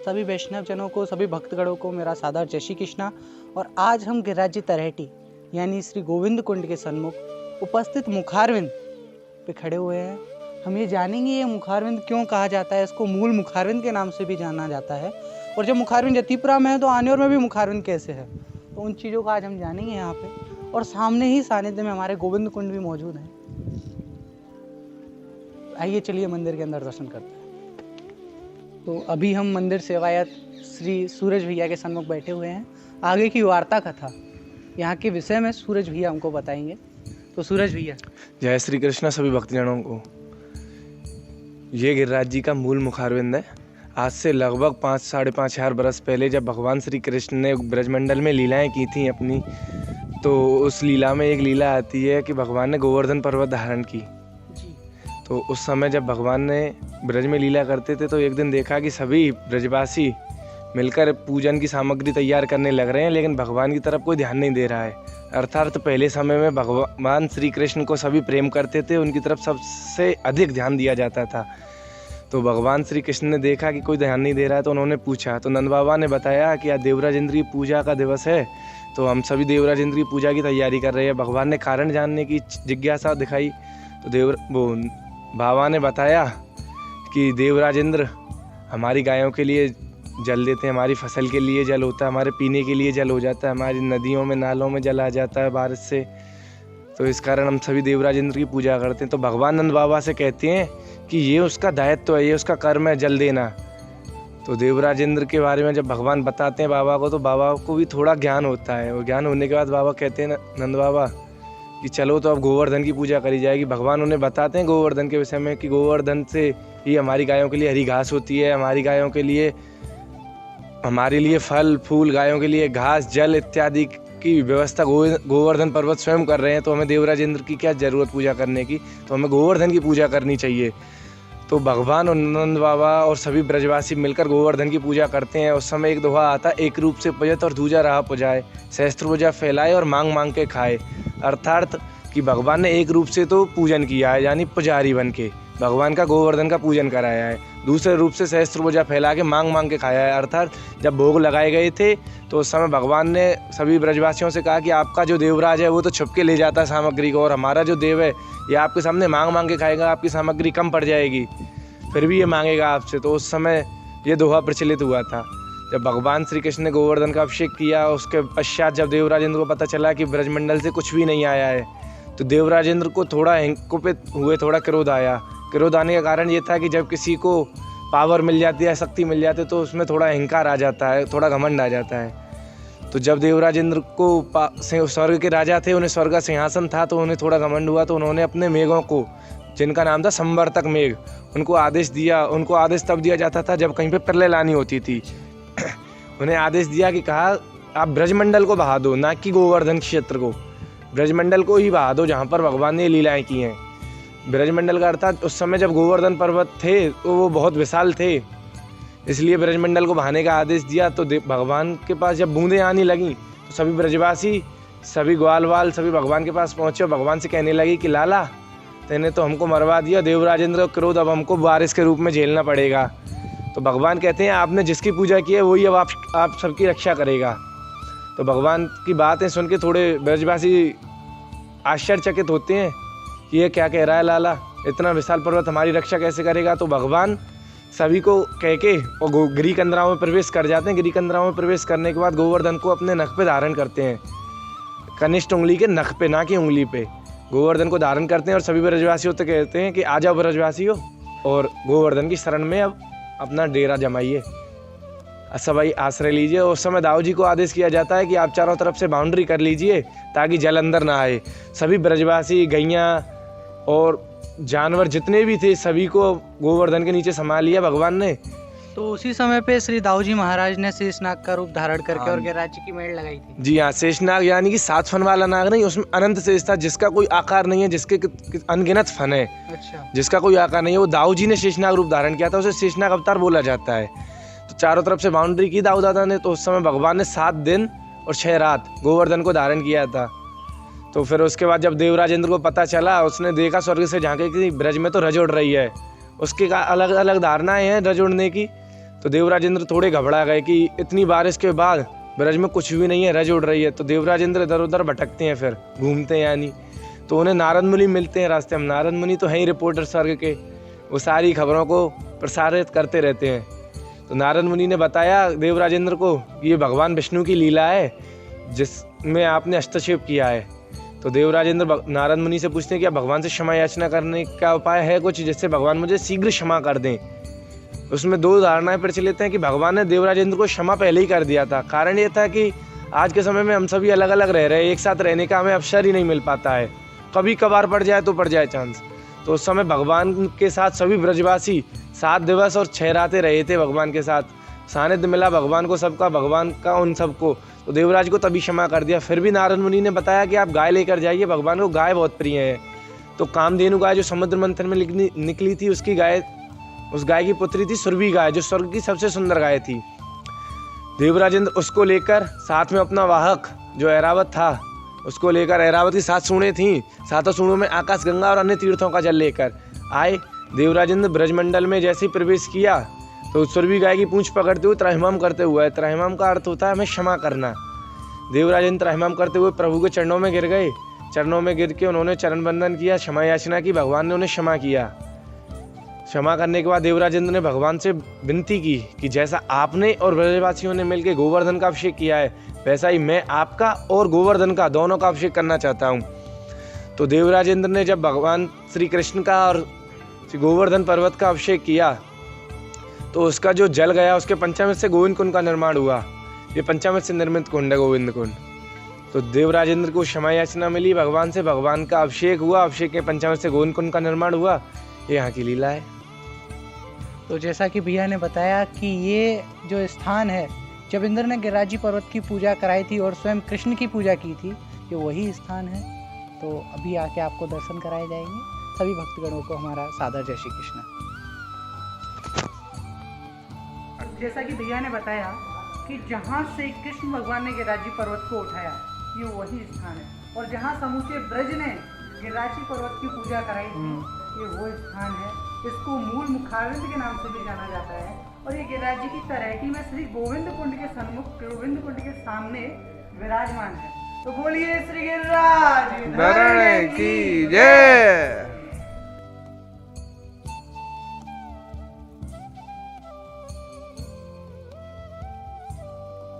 सभी वैष्णव जनों को, सभी भक्तगणों को मेरा सादर जय श्री कृष्णा। और आज हम गिरिराज जी तरहेटी यानी श्री गोविंद कुंड के सन्मुख उपस्थित मुखारविंद पे खड़े हुए हैं। हम ये जानेंगे ये मुखारविंद क्यों कहा जाता है, इसको मूल मुखारविंद के नाम से भी जाना जाता है। और जब मुखारविंद जतीपुरा में है तो आनेर में भी मुखारविंद कैसे है, तो उन चीज़ों को आज हम जानेंगे यहाँ पे। और सामने ही सानिध्य में हमारे गोविंद कुंड भी मौजूद है। आइए चलिए मंदिर के अंदर दर्शन करते हैं। तो अभी हम मंदिर सेवायत श्री सूरज भैया के सन्मुख बैठे हुए हैं। आगे की वार्ता कथा यहाँ के विषय में सूरज भैया हमको बताएंगे। तो सूरज भैया, जय श्री कृष्ण सभी भक्तजनों को। ये गिरिराज जी का मूल मुखारविंद है। आज से लगभग 5-5.5 हजार बरस पहले जब भगवान श्री कृष्ण ने ब्रजमंडल में लीलाएं की थी अपनी, तो उस लीला में एक लीला आती है कि भगवान ने गोवर्धन पर्वत धारण की। तो उस समय जब भगवान ने ब्रज में लीला करते थे तो एक दिन देखा कि सभी ब्रजवासी मिलकर पूजन की सामग्री तैयार करने लग रहे हैं, लेकिन भगवान की तरफ कोई ध्यान नहीं दे रहा है। अर्थात पहले समय में भगवान श्री कृष्ण को सभी प्रेम करते थे, उनकी तरफ सबसे अधिक ध्यान दिया जाता था। तो भगवान श्री कृष्ण ने देखा कि कोई ध्यान नहीं दे रहा है, तो उन्होंने पूछा। तो नंद बाबा ने बताया कि आज देवराज इंद्र की पूजा का दिवस है, तो हम सभी देवराज इंद्र की पूजा की तैयारी कर रहे हैं। भगवान ने कारण जानने की जिज्ञासा दिखाई, तो बाबा ने बताया कि देवराज इंद्र हमारी गायों के लिए जल देते हैं, हमारी फसल के लिए जल होता है, हमारे पीने के लिए जल हो जाता है, हमारी नदियों में नालों में जल आ जाता है बारिश से, तो इस कारण हम सभी देवराज इंद्र की पूजा करते हैं। तो भगवान नंद बाबा से कहते हैं कि ये उसका दायित्व है, ये उसका कर्म है जल देना। तो देवराज इंद्र के बारे में जब भगवान बताते हैं बाबा को, तो बाबा को भी थोड़ा ज्ञान होता है। और ज्ञान होने के बाद बाबा कहते हैं नंद बाबा कि चलो तो अब गोवर्धन की पूजा करी जाएगी। भगवान उन्हें बताते हैं गोवर्धन के विषय में कि गोवर्धन से ही हमारी गायों के लिए हरी घास होती है, हमारी गायों के लिए, हमारे लिए फल फूल, गायों के लिए घास जल इत्यादि की व्यवस्था गोवर्धन पर्वत स्वयं कर रहे हैं। तो हमें देवराज इंद्र की क्या ज़रूरत पूजा करने की, तो हमें गोवर्धन की पूजा करनी चाहिए। तो भगवान और नंद बाबा और सभी ब्रजवासी मिलकर गोवर्धन की पूजा करते हैं। उस समय एक दोहा आता, एक रूप से पूजत और दूजा राह पुजाए, सहस्त्र भुजा फैलाए और मांग मांग के खाए। अर्थात कि भगवान ने एक रूप से तो पूजन किया है, यानी पुजारी बन के भगवान का गोवर्धन का पूजन कराया है। दूसरे रूप से सहस्त्र भुजा फैला के मांग मांग के खाया है। अर्थात जब भोग लगाए गए थे तो उस समय भगवान ने सभी ब्रजवासियों से कहा कि आपका जो देवराज है वो तो छुप के ले जाता है सामग्री को, और हमारा जो देव है ये आपके सामने मांग मांग के खाएगा, आपकी सामग्री कम पड़ जाएगी, फिर भी ये मांगेगा आपसे। तो उस समय ये दोहा प्रचलित हुआ था। जब भगवान श्री कृष्ण ने गोवर्धन का अभिषेक किया, उसके पश्चात जब देवराज इंद्र को पता चला कि ब्रजमंडल से कुछ भी नहीं आया है, तो देवराज इंद्र को थोड़ा कुपित हुए, थोड़ा क्रोध आया। क्रोध आने का कारण ये था कि जब किसी को पावर मिल जाती है, शक्ति मिल जाती है, तो उसमें थोड़ा अहंकार आ जाता है, थोड़ा घमंड आ जाता है। तो जब देवराज इंद्र को स्वर्ग के राजा थे, उन्हें स्वर्ग का सिंहासन था, तो उन्हें थोड़ा घमंड हुआ। तो उन्होंने अपने मेघों को, जिनका नाम था संवर्तक मेघ, उनको आदेश दिया। उनको आदेश तब दिया जाता था जब कहीं पे प्रलय लानी होती थी। उन्हें आदेश दिया कि कहा आप ब्रजमंडल को बहा दो, ना कि गोवर्धन क्षेत्र को, ब्रजमंडल को ही बहा दो जहाँ पर भगवान ने लीलाएं की हैं। ब्रजमंडल का अर्थात उस समय जब गोवर्धन पर्वत थे तो वो बहुत विशाल थे, इसलिए ब्रजमंडल को बहाने का आदेश दिया। तो भगवान के पास जब बूंदें आने लगी तो सभी ब्रजवासी, सभी ग्वाल वाल सभी भगवान के पास पहुँचे और भगवान से कहने लगी कि लाला, तेने तो हमको मरवा दिया, देवराज इंद्र क्रोध अब हमको बारिश के रूप में झेलना पड़ेगा। तो भगवान कहते हैं आपने जिसकी पूजा की है वही अब आप सबकी रक्षा करेगा। तो भगवान की बातें सुन के थोड़े ब्रजवासी आश्चर्यचकित होते हैं कि ये क्या कह रहा है लाला, इतना विशाल पर्वत हमारी रक्षा कैसे करेगा। तो भगवान सभी को कह के और गिरी कंदराओं में प्रवेश कर जाते हैं। गिरी कंदराओं में प्रवेश करने के बाद गोवर्धन को अपने नख पे धारण करते हैं, कनिष्ठ उंगली के नख पे, ना कि उंगली पे। गोवर्धन को धारण करते हैं और सभी ब्रजवासियों से कहते हैं कि आ जाओ ब्रजवासियों और गोवर्धन की शरण में अब अपना डेरा जमाइए, सभी आश्रय लीजिए। उस समय दाऊ जी को आदेश किया जाता है कि आप चारों तरफ से बाउंड्री कर लीजिए ताकि जल अंदर ना आए। सभी ब्रजवासी, गैया और जानवर जितने भी थे सभी को गोवर्धन के नीचे संभाल लिया भगवान ने। तो उसी समय पे श्री दाऊ जी महाराज ने शेषनाग का रूप धारण करके और गिरिराज जी की मेड़ लगाई थी। जी हाँ, शेषनाग यानी कि 7 फन वाला नाग नहीं, उसमें अनंत शेष था, जिसका कोई आकार नहीं है, जिसके अनगिनत फन है। अच्छा। जिसका कोई आकार नहीं है, वो दाऊ जी ने शेषनाग रूप धारण किया था, उसे शेषनाग अवतार बोला जाता है। तो चारों तरफ से बाउंड्री की दाऊ दादा ने। तो उस समय भगवान ने 7 दिन और 6 रात गोवर्धन को धारण किया था। तो फिर उसके बाद जब देवराज इंद्र को पता चला, उसने देखा स्वर्ग से झांके कि ब्रज में तो रज उड़ रही है। उसकी अलग अलग धारणाएं हैं रज उड़ने की। तो देवराज इंद्र थोड़े घबरा गए कि इतनी बारिश के बाद ब्रज में कुछ भी नहीं है, रज उड़ रही है। तो देवराज इंद्र इधर उधर भटकते हैं, फिर घूमते हैं यानी। तो उन्हें नारद मुनि मिलते हैं रास्ते में। नारद मुनि तो हैं ही रिपोर्टर स्वर्ग के, वो सारी खबरों को प्रसारित करते रहते हैं। तो नारद मुनि ने बताया देवराज इंद्र को कि ये भगवान विष्णु की लीला है जिसमें आपने हस्तक्षेप किया है। तो देवराज इंद्र नारद मुनि से पूछते हैं कि भगवान से क्षमा याचना करने का उपाय है कुछ, जिससे भगवान मुझे शीघ्र क्षमा कर दें। उसमें दो धारणाएं प्रचलित हैं कि भगवान ने देवराज इंद्र को क्षमा पहले ही कर दिया था। कारण ये था कि आज के समय में हम सभी अलग अलग रह रहे हैं, एक साथ रहने का हमें अवसर ही नहीं मिल पाता है, कभी कभार पड़ जाए तो पड़ जाए चांस। तो उस समय भगवान के साथ सभी ब्रजवासी 7 दिवस और 6 रातें रहे थे भगवान के साथ, सानिध्य मिला भगवान को सबका, भगवान का उन सबको। तो देवराज को तभी क्षमा कर दिया। फिर भी नारद मुनि ने बताया कि आप गाय लेकर जाइए, भगवान को गाय बहुत प्रिय है। तो कामधेनु गाय जो समुद्र मंथन में निकली थी, उसकी गाय, उस गाय की पुत्री थी सुरभि गाय, जो स्वर्ग की सबसे सुंदर गाय थी। देवराज इंद्र उसको लेकर साथ में अपना वाहक जो ऐरावत था उसको लेकर, ऐरावत की 7 सूँडें थीं, 7 सूँडों में आकाश गंगा और अन्य तीर्थों का जल लेकर आए। देवराज इंद्र ब्रजमंडल में जैसे ही प्रवेश किया तो सुरभि गाय की पूंछ पकड़ते हुए त्रहिमाम करते हुए, त्रहिमाम का अर्थ होता है हमें क्षमा करना। देवराज इंद्र त्रहिमाम करते हुए प्रभु के चरणों में गिर गए। चरणों में गिर के उन्होंने चरण बंदन किया, क्षमा याचना की, भगवान ने उन्हें क्षमा किया। क्षमा करने के बाद देवराज इंद्र ने भगवान से विनती की कि जैसा आपने और ब्रजवासियों ने मिलकर गोवर्धन का अभिषेक किया है, वैसा ही मैं आपका और गोवर्धन का दोनों का अभिषेक करना चाहता हूँ। तो देवराज इंद्र ने जब भगवान श्री कृष्ण का और श्री गोवर्धन पर्वत का अभिषेक किया तो उसका जो जल गया, उसके पंचामृत से गोविंद कुंड का निर्माण हुआ। ये पंचामृत से निर्मित कुंड है गोविंद कुंड। तो देवराज इंद्र को क्षमा याचना मिली भगवान से, भगवान का अभिषेक हुआ, अभिषेक के पंचामृत से गोविंद कुंड का निर्माण हुआ। ये यहाँ की लीला है। तो जैसा कि भैया ने बताया कि ये जो स्थान है, जब इंद्र ने गिरिराजी पर्वत की पूजा कराई थी और स्वयं कृष्ण की पूजा की थी, ये वही स्थान है। तो अभी आके आपको दर्शन कराए जाएंगे। सभी भक्तगणों को हमारा सादर जय श्री कृष्ण। जैसा कि भैया ने बताया कि जहाँ से कृष्ण भगवान ने गिरिराजी पर्वत को उठाया, ये वही स्थान है। और जहाँ समूचे ब्रज ने गिरिराजी पर्वत की पूजा कराई थी, ये वो स्थान है। इसको मूल मुखारविंद के नाम से भी जाना जाता है। और ये गिरिराजी की तरेटी में श्री गोविंद कुंड के सन्मुख, गोविंद कुंड के सामने विराजमान है। तो बोलिए श्री गिरिराज धरण की जय।